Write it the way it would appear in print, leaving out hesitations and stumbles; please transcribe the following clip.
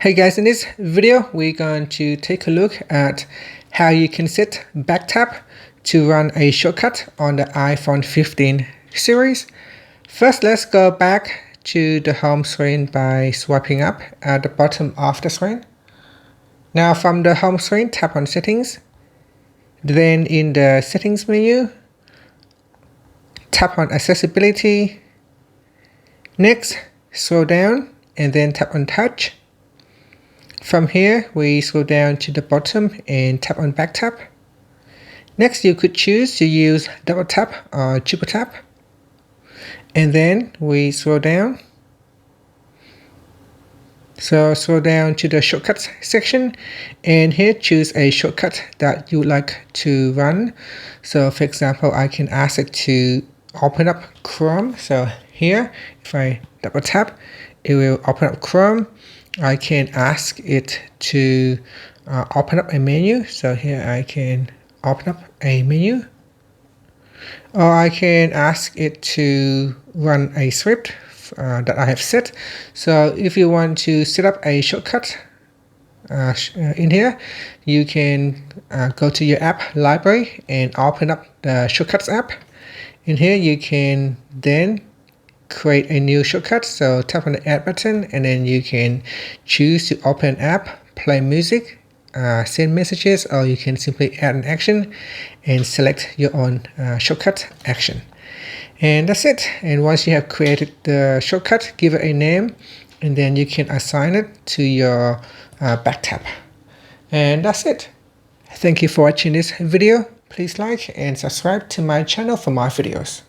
Hey guys, in this video we're going to take a look at how you can set back tap to run a shortcut on the iPhone 15 series. First, let's go back to the home screen by swiping up at the bottom of the screen. Now from the home screen, tap on settings. Then in the settings menu, tap on accessibility. Next, scroll down and then tap on touch. From here, we scroll down to the bottom and tap on back tap. Next, you could choose to use double tap or triple tap. And then we scroll down. So scroll down to the shortcuts section, and here choose a shortcut that you would like to run. So for example, I can ask it to open up Chrome. So here, if I double tap, it will open up Chrome. I can ask it to open up a menu. So here I can open up a menu. Or I can ask it to run a script that I have set. So if you want to set up a shortcut in here, you can go to your app library and open up the shortcuts app. In here you can then create a new shortcut. So tap on the add button and then you can choose to open an app, play music, send messages, or you can simply add an action and select your own shortcut action. And that's it. And once you have created the shortcut, give it a name, and then you can assign it to your back tap. And that's it. Thank you for watching this video. Please like and subscribe to my channel for more videos.